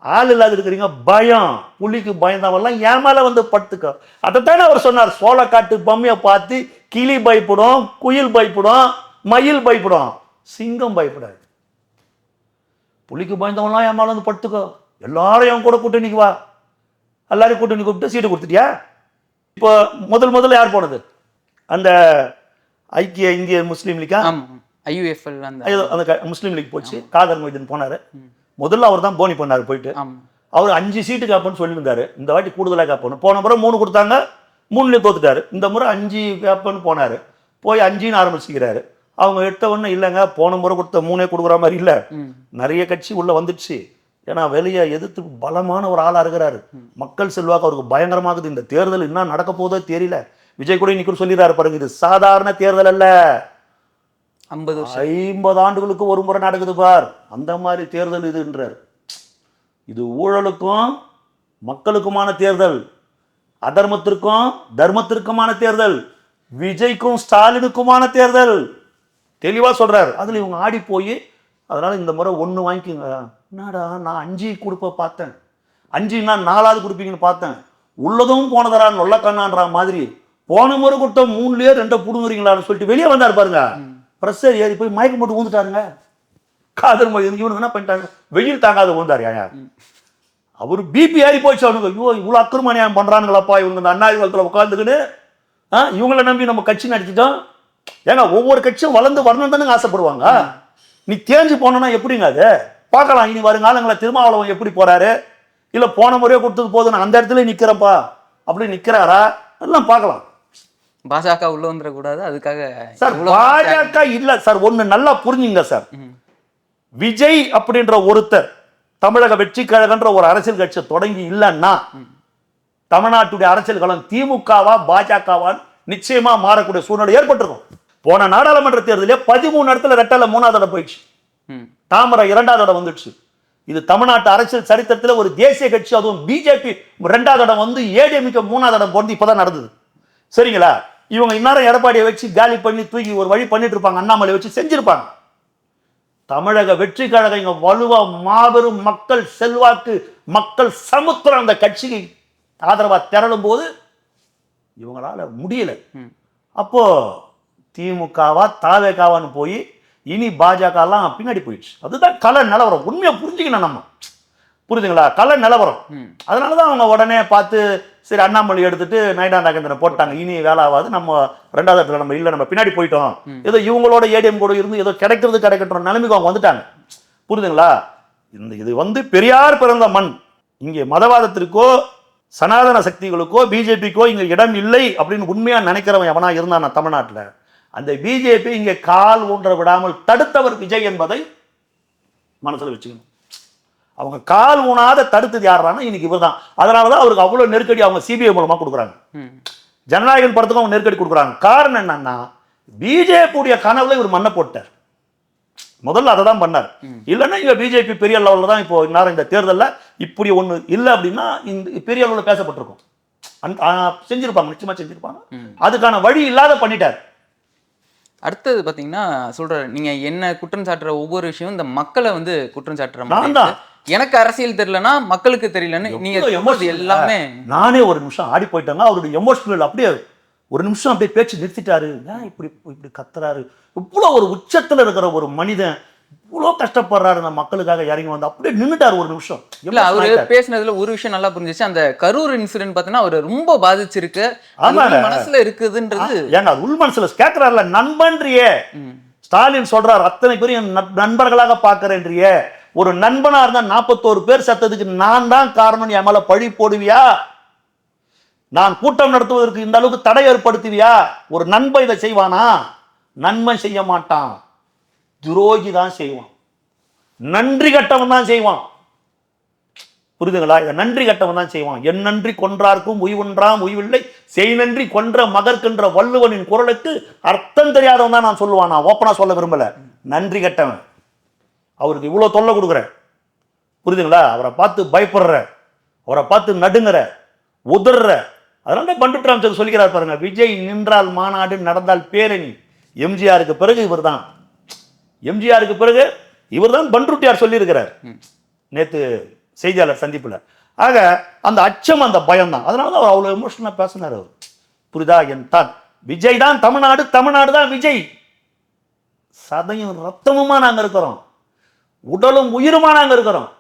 Speaker 1: ஆள் இல்லாத இருக்கிறீங்க. பயம், புலிக்கு பயந்தவெல்லாம் என் மேல வந்து படுத்துக்க. அதைத்தானே அவர் சொன்னார், சோளக்காட்டு பொம்மையை பார்த்து கிளி பயப்படும், குயில் பயப்படும், மயில் பயப்படும், சிங்கம் பயப்படாது. புலிக்கு பயந்தவெல்லாம் என் மேல வந்து படுத்துக்கோ, எல்லாரும் என் கூட கூட்டணிக்கு வா. எல்லாரும் கூட்டணி கூப்பிட்டு சீட்டு கொடுத்துட்டியா? இப்போ முதல்ல யார் போனது? அந்த ஐக்கிய இந்திய முஸ்லீம் லீக்கா,
Speaker 2: IUFL
Speaker 1: அந்த முஸ்லீம் லீக் போச்சு. காதர் மொய்தீன் போனாரு. முதல்ல அவர் தான் போனி பண்ணாரு போயிட்டு. அவர் 5 சீட்டு கேட்போன்னு சொல்லியிருந்தாரு. இந்த வாட்டி கூடுதலாக கேட்போம். போன முறை 3 கொடுத்தாங்க, 3லயும் தோத்துட்டாரு. இந்த முறை 5 கேட்போன்னு போனாரு. போய் 5ன்னு ஆரம்பிச்சுக்கிறாரு. அவங்க எடுத்த உடனே இல்லைங்க, போன முறை கொடுத்த 3 கொடுக்குற மாதிரி இல்லை, நிறைய கட்சி உள்ள வந்துடுச்சு. ஏன்னா வெளியே எதிர்த்து பலமான ஒரு ஆளா இருக்கிறாரு. மக்கள் செல்வாக்கு அவருக்கு பயங்கரமாகுது. இந்த தேர்தல் என்ன நடக்க போதோ தெரியல. விஜய் கூட இன்னைக்கு சொல்லிடுறாரு பாருங்க, இது சாதாரண தேர்தல் அல்ல, 50 ஆண்டுகளுக்கு ஒரு முறை நடக்குது பார், அந்த மாதிரி தேர்தல் இதுன்றார். இது ஊழலுக்கும் மக்களுக்குமான தேர்தல், அதர்மத்திற்கும் தர்மத்திற்குமான தேர்தல், விஜய்க்கும் ஸ்டாலினுக்குமான தேர்தல். தெளிவா சொல்றாரு. அதுல இவங்க ஆடி போய் அதனால இந்த முறை 1 வாங்கிக்கோங்க. என்னடா நான் 5 கொடுப்ப பார்த்தேன், 5ன்னா 4வது கொடுப்பீங்கன்னு பார்த்தேன், உள்ளதும் போனதரா நொல்ல கண்ணான்ற மாதிரி போன முறை கொடுத்த 3லயே 2 புடுங்குறீங்களான்னு சொல்லிட்டு வெளியே வந்தார் பாருங்க. பிரஷர் ஏறி போய் மயக்கம் போட்டு ஊந்துட்டாருங்க. காதல் மொழி என்ன பண்ணிட்டாங்க, வெயில் தாங்காத ஊந்தாரு. அவரு பிபி ஏறி போயிடுச்சு அவனுக்கு. ஐயோ இவ்வளோ அக்கிரமணியம் பண்றானுங்களப்பா இவங்க இந்த அண்ணா காலத்தில் உட்காந்துக்கின்னு, இவங்களை நம்பி நம்ம கட்சி நடத்திட்டோம். ஏங்க ஒவ்வொரு கட்சியும் வளர்ந்து வரணும் தானே ஆசைப்படுவாங்க. நீ தேஞ்சு போனோம்னா எப்படிங்க அது? பார்க்கலாம் இனி வருங்காலங்களை திருமாவளவன் எப்படி போறாரு, இல்ல போன முறையே கொடுத்தது போது நான் அந்த இடத்துல நிக்கிறப்பா அப்படி நிக்கிறாரா, எல்லாம் பார்க்கலாம்.
Speaker 2: பாஜக உள்ள வந்துடக்கூடாது அதுக்காக
Speaker 1: சார். பாஜக இல்ல சார், ஒண்ணு நல்லா புரிஞ்சுங்க சார். விஜய் அப்படின்ற ஒருத்தர் தமிழக வெற்றி கழகன்ற ஒரு அரசியல் கட்சியை தொடங்கி இல்லைன்னா தமிழ்நாட்டுடைய அரசியல் களம் திமுகவா பாஜகவா நிச்சயமா மாறக்கூடிய சூழ்நிலை ஏற்பட்டிருக்கும். போன நாடாளுமன்ற தேர்தலே 13 இடத்துல ரெட்டல 3வது இடம் போயிடுச்சு, தாமரை 2வது இடம் வந்துடுச்சு. இது தமிழ்நாட்டு அரசியல் சரித்திரத்தில் ஒரு தேசிய கட்சி, அதுவும் பிஜேபி 2வது இடம் வந்து ஏடிஎம்கே 3வது இடம் போறது இப்பதான் நடந்தது. சரிங்களா? இவங்க இந்நேரம் எடப்பாடியை வச்சு காலி பண்ணி தூக்கி ஒரு வழி பண்ணிட்டு இருப்பாங்க, அண்ணாமலை வச்சு செஞ்சிருப்பாங்க. தமிழக வெற்றி கழகம் இங்க வலுவா மாபெரும் மக்கள் செல்வாக்கு, மக்கள் சமுத்திரம் அந்த கட்சியை ஆதரவா திரளும் போது இவங்களால முடியல. அப்போ திமுகவா தாவேகாவான்னு போய் இனி பாஜகலாம் பின்னாடி போயிடுச்சு. அதுதான் கள நிலவரம். உண்மையை புரிஞ்சுக்கணும் நம்ம, புரியுதுங்களா? கள நிலவரம். அதனாலதான் அவங்க உடனே பார்த்து சரி அண்ணாமலை எடுத்துட்டு நைனா நாகேந்திரன் போட்டாங்க. இனி வேலை ஆகாது, நம்ம 2வது இடத்துல நம்ம இல்லை, நம்ம பின்னாடி போயிட்டோம், ஏதோ இவங்களோட ஏடிஎம் கூட இருந்து ஏதோ கிடைக்கின்ற நிலைமைக்கு அவங்க வந்துட்டாங்க. புரியுதுங்களா? இது பெரியார் பிறந்த மண். இங்கே மதவாதத்திற்கோ சனாதன சக்திகளுக்கோ பிஜேபிக்கோ இங்க இடம் இல்லை அப்படின்னு உண்மையா நினைக்கிறவன் எவனா இருந்தான் தமிழ்நாட்டில், அந்த பிஜேபி இங்கே கால் ஊன்ற விடாமல் தடுத்தவர் விஜய் என்பதை மனசுல வச்சுக்கணும். அவங்க கால் ஊனாத தடுத்தது யாருன்னா இன்னைக்கு இவர் தான். அதனாலதான் அவருக்கு அவ்வளவு நெருக்கடி அவங்க சிபிஐ மூலமா கொடுக்குறாங்க. ஜனநாயகன் படத்துக்கும் அவங்க நெருக்கடி கொடுக்குறாங்க. காரணம் என்னன்னா பிஜேபியுடைய கனவுல இவர் மண்ணை போட்டார். முதல்ல அதை தான் பண்ணார். இல்லைன்னா இங்க பிஜேபி பெரிய லெவலில் தான் இப்போ நேரம் இந்த தேர்தலில் இப்படி ஒன்று இல்லை அப்படின்னா இந்த பெரிய அளவில் பேசப்பட்டிருக்கும். செஞ்சிருப்பாங்க, நிச்சயமா செஞ்சிருப்பாங்க. அதுக்கான வழி இல்லாத பண்ணிட்டார்.
Speaker 2: அடுத்தது பார்த்தீங்கன்னா சொல்றாரு, நீங்க என்ன குற்றம் சாட்டுற ஒவ்வொரு விஷயம் இந்த மக்களை வந்து குற்றம் சாட்டுற
Speaker 1: நான் தான்.
Speaker 2: எனக்கு அரசியல் தெரியலன்னா மக்களுக்கு தெரியலன்னு நீங்க எல்லாமே. நானே
Speaker 1: ஒரு நிமிஷம் ஆடி போயிட்டாங்க. அவருடைய எமோஷனல் அப்படியே ஒரு நிமிஷம் அப்படியே பேச்சு நிறுத்திட்டாரு. ஏன் இப்படி இப்படி கத்துறாரு? இவ்வளோ ஒரு உச்சத்தில் இருக்கிற ஒரு மனிதன் இவ்வளோ கஷ்டப்படுறாரு இந்த மக்களுக்காக இறங்கி வந்து அப்படியே நின்றுட்டாரு ஒரு நிமிஷம்.
Speaker 2: இல்ல அவரு பேசினதுல ஒரு விஷயம் நல்லா புரிஞ்சிச்சு. அந்த கரூர் இன்சிடென்ட் பார்த்தீங்கன்னா அவர் ரொம்ப பாதிச்சிருக்கு, மனசுல இருக்குதுன்றது.
Speaker 1: ஏங்க உள் மனசுல கேட்கிறாருல, நண்பன்றியே ஸ்டாலின் சொல்றாரு, அத்தனை பேரும் நண்பர்களாக பார்க்கிறேன்றியே, ஒரு நண்பனா இருந்தா 41 பேர் செத்ததுக்கு நான் தான் காரணம், என் மேல பழி போடுவியா? நான் கூட்டம் நடத்துவதற்கு இந்த அளவுக்கு தடை ஏற்படுத்துவியா? ஒரு நண்பன் இதை செய்வானா? நண்பன் செய்ய மாட்டான், துரோகி தான் செய்வான், நன்றி கட்டவன் தான் செய்வான். புரியுதுங்களா? இதை நன்றி கட்டவன் தான் செய்வான். என் நன்றி கொன்றார்க்கும் உய்வொன்றாம் உய்வில்லை, செய் நன்றி கொன்ற மகற்கின்ற வள்ளுவனின் குரலுக்கு அர்த்தம் தெரியாதவன் தான் நான் சொல்லுவான். நான் ஓப்பனா சொல்ல விரும்பல. நன்றி கட்டவன். அவருக்கு இவ்வளவு தொல்லை கொடுக்குற, புரியுதுங்களா? அவரை பார்த்து பயப்படுற, அவரை பார்த்து நடுங்குற, உதர்ற. அதனால பண்ருட்டி ராமச்சந்திரன் சொல்லிக்கிறார் பாருங்க, விஜய் நின்றால் மாநாடு, நடந்தால் பேரணி. எம்ஜிஆருக்கு பிறகு இவர் தான். எம்ஜிஆருக்கு பிறகு இவர் தான் பண்ருட்டியார் சொல்லியிருக்கிறார் நேத்து செய்தியாளர் சந்திப்புல. ஆக அந்த அச்சம், அந்த பயம் தான். அதனால அவர் அவ்வளவு எமோஷனலா பேசினார். அவர் புரிதா? என் தான் விஜய் தான் தமிழ்நாடு, தமிழ்நாடு தான் விஜய். சதையும் ரத்தமுமா நாங்க இருக்கிறோம், உடலும் உயிருமா நாங்க இருக்கிறோம்.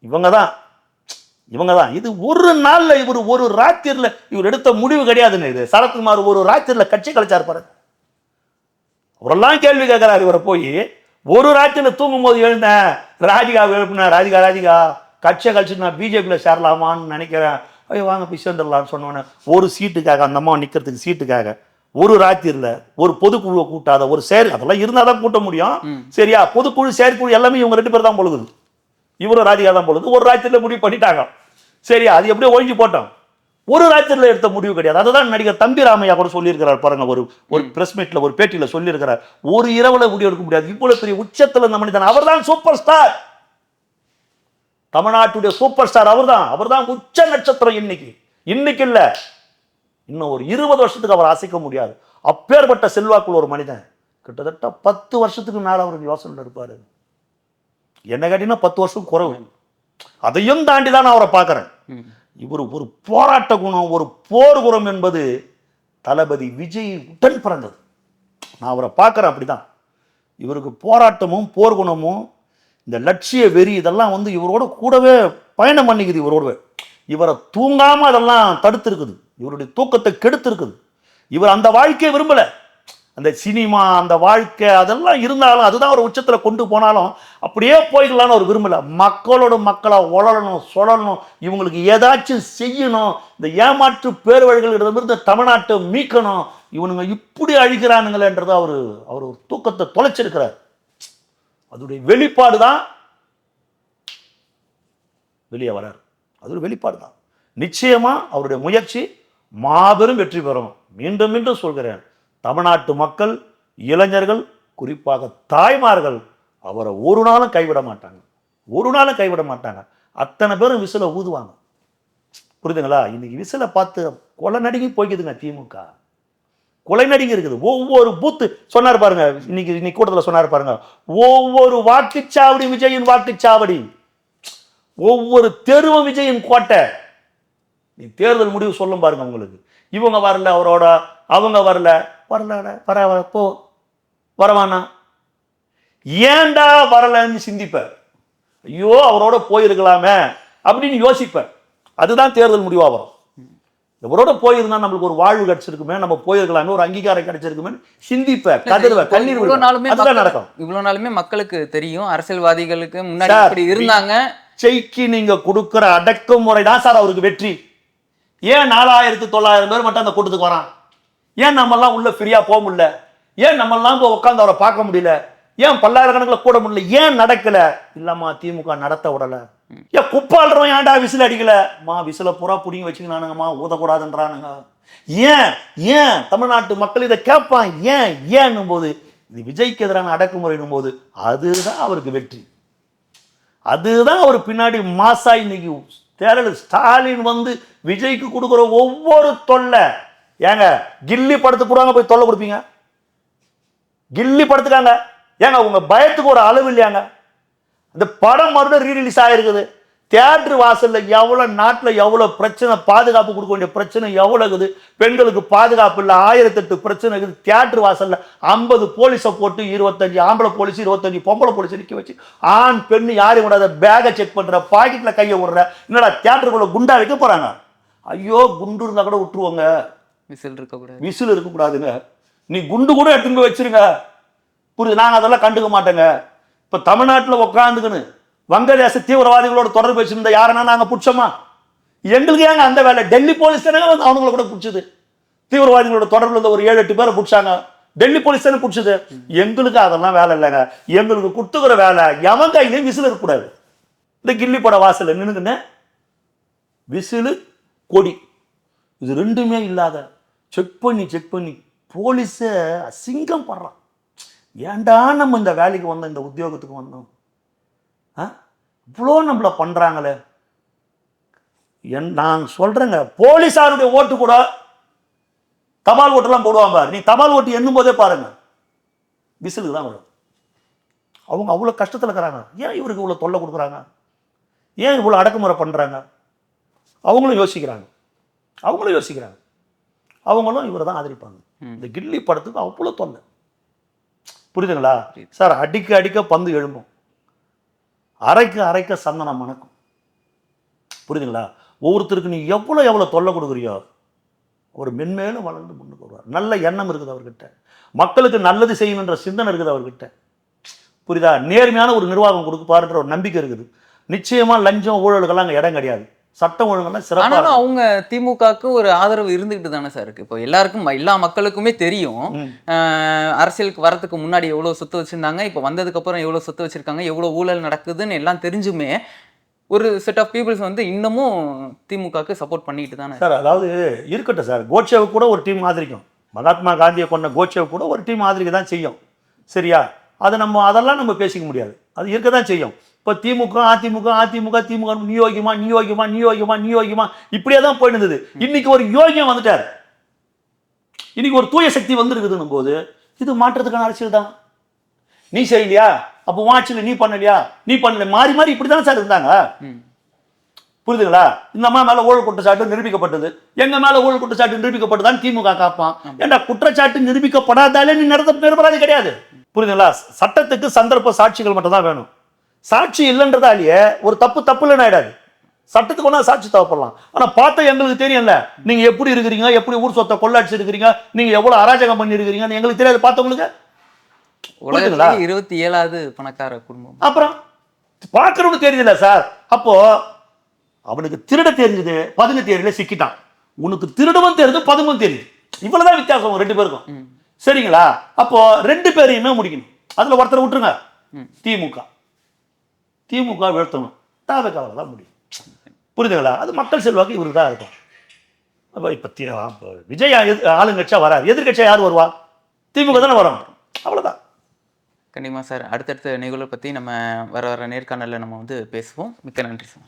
Speaker 1: இவங்க தான். இது ஒரு நாள்ல இவர் ஒரு ராத்திரில இவர் எடுத்த முடிவு கிடையாதுன்னு. இது சரத்குமார் ஒரு ராத்திரில கட்சி கலைச்சார் பாருங்க. அவரெல்லாம் கேள்வி கேட்கிறார். இவரை போய் ஒரு ராத்திரில தூங்கும் போது எழுந்த ராதிகா எழுப்பின, ராதிகா கட்சியை கழிச்சு நான் பிஜேபியில் சேரலாமான்னு நினைக்கிறேன், ஐயோ வாங்க போய் சேர்ந்துடலான்னு சொன்னோன்னே ஒரு சீட்டுக்காக, அந்த அம்மா நிற்கிறதுக்கு சீட்டுக்காக ஒரு ராத்திரில ஒரு பொதுக்குழுவை கூட்டாத ஒரு அதெல்லாம் இருந்தால் தான் கூட்ட முடியும். சரியா? பொதுக்குழு செயற்குழு எல்லாமே இவங்க 2 பேர் தான் பொழுது, இவரும் ராதிகா தான் பொழுது. ஒரு ராத்திரில முடிவு பண்ணிட்டாங்க. சரியா? அது எப்படியோ ஒழிஞ்சு போட்டோம். ஒரு ராத்திரில எடுத்த முடிவு கிடையாது. அதுதான் நடிகர் தம்பி ராமையா கூட சொல்லியிருக்கிறார் பாருங்க, ஒரு பிரஸ் மீட்ல, ஒரு பேட்டியில சொல்லியிருக்கிறார், ஒரு இரவுல முடிவு எடுக்க முடியாது. இவ்வளவு பெரிய உச்சத்தில் இந்த மனிதன், அவர் தான் சூப்பர் ஸ்டார், தமிழ்நாட்டுடைய சூப்பர் ஸ்டார் அவர் தான் உச்ச நட்சத்திரம். இன்னைக்கு இல்ல, இன்னும் ஒரு 20 வருஷத்துக்கு அவர் அசைக்க முடியாது. அப்பேற்பட்ட செல்வாக்குள்ள ஒரு மனிதன். கிட்டத்தட்ட 10 வருஷத்துக்கு மேல அவருக்கு யோசனை இருப்பாரு. என்ன கேட்டீங்கன்னா 10 வருஷம் குறைவு. அதையும் தாண்டி தான் நான் அவரை பார்க்கிறேன். இவர் ஒரு போராட்ட குணம், ஒரு போர் குணம் என்பது தளபதி விஜய் உடன் பிறந்தது. நான் அவரை பார்க்கிறேன் அப்படிதான். இவருக்கு போராட்டமும் போர் குணமும் இந்த லட்சிய வெறி இதெல்லாம் இவரோட கூடவே பயணம் பண்ணிக்குது. இவரை தூங்காம அதெல்லாம் தடுத்து இருக்குது, இவருடைய தூக்கத்தை கெடுத்து இருக்குது. இவர் அந்த வாழ்க்கையை விரும்பல. அந்த சினிமா, அந்த வாழ்க்கை அதெல்லாம் இருந்தாலும், அதுதான் ஒரு உச்சத்தில் கொண்டு போனாலும் அப்படியே போய்க்கலான்னு அவர் விரும்பல. மக்களோட மக்களை உளரணும், சுழலணும், இவங்களுக்கு ஏதாச்சும் செய்யணும், இந்த ஏமாற்று பேர்வழிகளிடமிருந்து தமிழ்நாட்டை மீட்கணும், இவனுங்க இப்படி அழிக்கிறானுங்களேன்றது அவர் ஒரு தூக்கத்தை தொலைச்சிருக்கிறார். அதோடைய வெளிப்பாடு தான் வெளியே வரார். அது ஒரு வெளிப்பாடு தான். நிச்சயமா அவருடைய முயற்சி மாபெரும் வெற்றி பெறும். மீண்டும் மீண்டும் சொல்கிறேன், தமிழ்நாட்டு மக்கள், இளைஞர்கள், குறிப்பாக தாய்மார்கள் அவரை ஒரு நாளும் கைவிட மாட்டாங்க. அத்தனை பேரும் விசில ஊதுவாங்க. புரியுதுங்களா? இன்னைக்கு விசில பார்த்து கொலை நடுங்கி போய்க்குதுங்க திமுக. கொலை நடுங்கி இருக்குது. ஒவ்வொரு பூத்து சொன்னார் பாருங்க, இன்னைக்கு கூட்டத்தில் சொன்னார் பாருங்க, ஒவ்வொரு வாக்குச்சாவடி விஜயின் வாக்குச்சாவடி, ஒவ்வொரு தெருவும் விஜயின் கோட்டை. நீ தேர்தல் முடிவு சொல்லும் பாருங்க உங்களுக்கு. இவங்க வரல அவரோட, அவங்க வரல, வரல போ வரவானா, ஏன்டா வரலன்னு சிந்திப்ப. ஐயோ அவரோட போயிருக்கலாமே அப்படின்னு யோசிப்ப. அதுதான் தேர்தல் முடிவா வரும். இவரோட போயிருந்தா நம்மளுக்கு ஒரு வாழ்வு கிடைச்சிருக்குமே, நம்ம போயிருக்கலாமே, ஒரு அங்கீகாரம் கிடைச்சிருக்குமே சிந்திப்ப, கதறுவ, கண்ணீர் விடுவ. அதுதான் நடக்கும்.
Speaker 2: இவ்வளவு நாளுமே மக்களுக்கு தெரியும் அரசியல்வாதிகளுக்கு முன்னாடி இப்படி இருந்தாங்க.
Speaker 1: செய்க்கு நீங்க கொடுக்கிற அடக்குமுறை தான் சார் அவருக்கு வெற்றி. ஏன் 4900 பேர் மட்டும் அந்த கூட்டத்துக்கு வரான்? ஏன் நம்மெல்லாம் உள்ள ஃப்ரீயா போக முடியல? ஏன் நம்மெல்லாம் போய் உட்காந்து அவரை பார்க்க முடியல? ஏன் பல்லாயிரக்கணக்கில் கூட முடியல? ஏன் நடக்கல? இல்லம்மா திமுக நடத்த விடல. ஏன் குப்பாடுறோம் ஏன்டா விசில் அடிக்கல? விசில பூரா புடிங்கி வச்சுக்கலானுங்கம்மா, ஊதக்கூடாதுன்றானுங்க. ஏன் ஏன் தமிழ்நாட்டு மக்கள் இதை கேட்பான். ஏன்னும் போது இது விஜய்க்கு எதிரான அடக்குமுறைனும் போது அதுதான் அவருக்கு வெற்றி. அதுதான் அவர் பின்னாடி மாசா இன்னைக்கு தேர்தல் ஸ்டாலின் வந்து விஜய்க்கு கொடுக்குற ஒவ்வொரு தொல்லை. ஏங்க கில்லி படத்துக்கு கூட போய் தொல்லை கொடுப்பீங்க? கில்லி படத்துக்காங்க ஏங்க உங்க பயத்துக்கு ஒரு அளவு இல்லையாங்க? இந்த படம் மறுபடியும் ரீரிலீஸ் ஆயிருக்குது. தியேட்டர் வாசல்ல எவ்வளவு, நாட்டுல எவ்வளவு பிரச்சனை, பாதுகாப்பு கொடுக்க வேண்டிய பிரச்சனை எவ்வளவு இருக்குது. பெண்களுக்கு பாதுகாப்பு இல்லை, 1008 பிரச்சனை இருக்குது. தியேட்டர் வாசல்ல 50 போலீஸை போட்டு 25 ஆம்பளை போலீஸ் 25 பொம்பளை போலீஸ் நிக்க வச்சு ஆண் பெண் யாரையும் விடாத பேகை செக் பண்ற, பாக்கெட்ல கையை விடுற. என்னடா தியேட்டருக்குள்ள குண்டா வைக்க போறாங்க? ஐயோ குண்டு இருந்தா கூட விட்டுருவாங்க,
Speaker 2: விசில் இருக்கக்கூடாது,
Speaker 1: விசில் இருக்கக்கூடாதுங்க. நீ குண்டு கூட எடுத்துன்னு போய் வச்சிருங்க, புரியுது? நாங்கள் அதெல்லாம் கண்டுக்க மாட்டேங்க. இப்போ தமிழ்நாட்டில் உட்காந்துக்குன்னு வங்கதேச தீவிரவாதிகளோட தொடர்பு வச்சிருந்த யாருன்னா நாங்கள் பிடிச்சோமா? எங்களுக்கு ஏங்க அந்த வேலை? டெல்லி போலீஸ் தானே வந்து அவங்கள கூட பிடிச்சது. தீவிரவாதிகளோட தொடர்புல இருந்த ஒரு 7-8 பேரை பிடிச்சாங்க. டெல்லி போலீஸ் தானே பிடிச்சது. எங்களுக்கு அதெல்லாம் வேலை இல்லைங்க. எங்களுக்கு கொடுத்துக்கிற வேலை எவன் கையிலையும் விசில் இருக்கக்கூடாது. இந்த கில்லி பட வாசல் நின்றுக்குன்னு விசிலு கொடி இது ரெண்டுமே இல்லாத செக் பண்ணி போலீஸை அசிங்கம் படுறான். ஏன்டா நம்ம இந்த வேலைக்கு வந்தோம், இந்த உத்தியோகத்துக்கு வந்தோம்? இவ்வளோ நம்மள பண்றாங்களே. நான் சொல்றேங்க, போலீஸாருடைய ஓட்டு கூட தபால் ஓட்டுலாம் போடுவாங்க. நீ தபால் ஓட்டு எண்ணும் போதே பாருங்க விசிலுக்கு தான் வரும். அவங்க அவ்வளோ கஷ்டத்தில் இருக்கிறாங்க. ஏன் இவருக்கு இவ்வளோ தொல்லை கொடுக்குறாங்க? ஏன் இவ்வளோ அடக்குமுறை பண்றாங்க? அவங்களும் யோசிக்கிறாங்க. அவங்களும் இவரை தான் ஆதரிப்பாங்க. இந்த கில்லி படத்துக்கு அவ்வளோ தொல்லை, புரியுதுங்களா சார்? அடிக்க பந்து எழும்பும், அரைக்க சந்தனம் மணக்கும், புரியுதுங்களா? ஒவ்வொருத்தருக்கு நீ எவ்வளோ தொல்லை கொடுக்குறியோ ஒரு மென்மேலும் வளர்ந்து முன்னுக்கு வருவார். நல்ல எண்ணம் இருக்குது அவர்கிட்ட, மக்களுக்கு நல்லது செய்யணுன்ற சிந்தனை இருக்குது அவர்கிட்ட, புரியுதா? நேர்மையான ஒரு நிர்வாகம் கொடுப்பாருன்ற ஒரு நம்பிக்கை இருக்குது. நிச்சயமா லஞ்சம் ஊழலுக்கெல்லாம் அங்கே இடம் கிடையாது. சட்டம் ஒழுங்கெல்லாம் சிறப்பாக.
Speaker 2: ஆனாலும் அவங்க திமுகவுக்கு ஒரு ஆதரவு இருந்துகிட்டு தானே சார் இருக்கு. இப்போ எல்லா மக்களுக்குமே தெரியும் அரசியலுக்கு வரதுக்கு முன்னாடி எவ்வளவு சொத்து வச்சிருந்தாங்க, இப்போ வந்ததுக்கு அப்புறம் எவ்வளவு சொத்து வச்சிருக்காங்க, எவ்வளவு ஊழல் நடக்குதுன்னு எல்லாம் தெரிஞ்சுமே ஒரு செட் ஆஃப் பீப்புள்ஸ் வந்து இன்னமும் திமுகவுக்கு சப்போர்ட் பண்ணிட்டு தானே
Speaker 1: சார். அதாவது இருக்கட்டும் சார், கோட்சேவுக்கு கூட ஒரு டீம் ஆதரிக்கும். மகாத்மா காந்தியை கொண்ட கோட்சேவு கூட ஒரு டீம் ஆதரிக்க தான் செய்யும், சரியா? அது அதெல்லாம் நம்ம பேசிக்க முடியாது, அது இருக்க தான் செய்யும். இப்போ திமுக திமுக நீ யோகியமா இப்படியே தான் போயிட்டு இருந்தது. இன்னைக்கு ஒரு யோகியம் வந்துட்டார், இன்னைக்கு ஒரு தூய சக்தி வந்துருக்குதுன்னும் போது இது மாற்றத்துக்கான அரசியல் தான். நீ செய்யலையா, அப்போ வாட்சில் நீ பண்ணல மாறி இப்படி தானே சார் இருந்தாங்க, புரியுதுங்களா? இந்த அம்மா மேல ஊழல் குற்றச்சாட்டு நிரூபிக்கப்பட்டது, எங்க மேல ஊழல் குற்றச்சாட்டு நிரூபிக்கப்பட்டதான் திமுக காப்பான். ஏண்டா குற்றச்சாட்டு நிரூபிக்கப்படாதாலே நீ நிரபராதி கிடையாது, புரியுதுங்களா? சட்டத்துக்கு சந்தர்ப்ப சாட்சிகள் மட்டும் தான் வேணும். சாட்சி இல்லைன்றதாலேயே ஒரு தப்பு இல்லைன்னு ஆயிடாது. சட்டத்துக்கு ஒன்றா சாட்சி தேவைப்படலாம். ஆனா பார்த்தா எங்களுக்கு தெரியல நீங்க எப்படி இருக்கிறீங்க, எப்படி ஊர் சொத்தை கொள்ளாட்சி இருக்கிறீங்க, நீங்க எவ்வளவு அராஜகம் பண்ணி இருக்கிறீங்கன்னு எங்களுக்கு தெரியாது. பார்த்தவங்களுக்கு
Speaker 2: 27வது பணக்கார குடும்பம்
Speaker 1: அப்புறம் பார்க்கறவனுக்கு தெரியல சார். அப்போ அவனுக்கு திருட தெரிஞ்சது, பதுங்க தெரியல, சிக்கிட்டான். உனக்கு திருடவும் தெரியுது, பதுங்கும் தெரியுது. இவ்வளவுதான் வித்தியாசம் ரெண்டு பேருக்கும், சரிங்களா? அப்போ ரெண்டு பேரையுமே முடிக்கணும். அதுல ஒருத்தரை விட்டுருங்க, திமுக வீழ்த்தணும், தாவக்கால தான் முடியும், புரியுதுங்களா? அது மக்கள் செல்வாக்கு இவருக்கு தான் இருக்கும். அப்போ இப்போ விஜய் ஆளுங்கட்சியா வராது, எதிர்கட்சியா யார் வருவா? திமுக தானே வரும், அவ்வளவுதான்.
Speaker 2: கண்டிப்பா சார். அடுத்தடுத்த நிகழ்வை பத்தி நம்ம வர நேர்காணல்ல நம்ம வந்து பேசுவோம். மிக்க நன்றி சார்.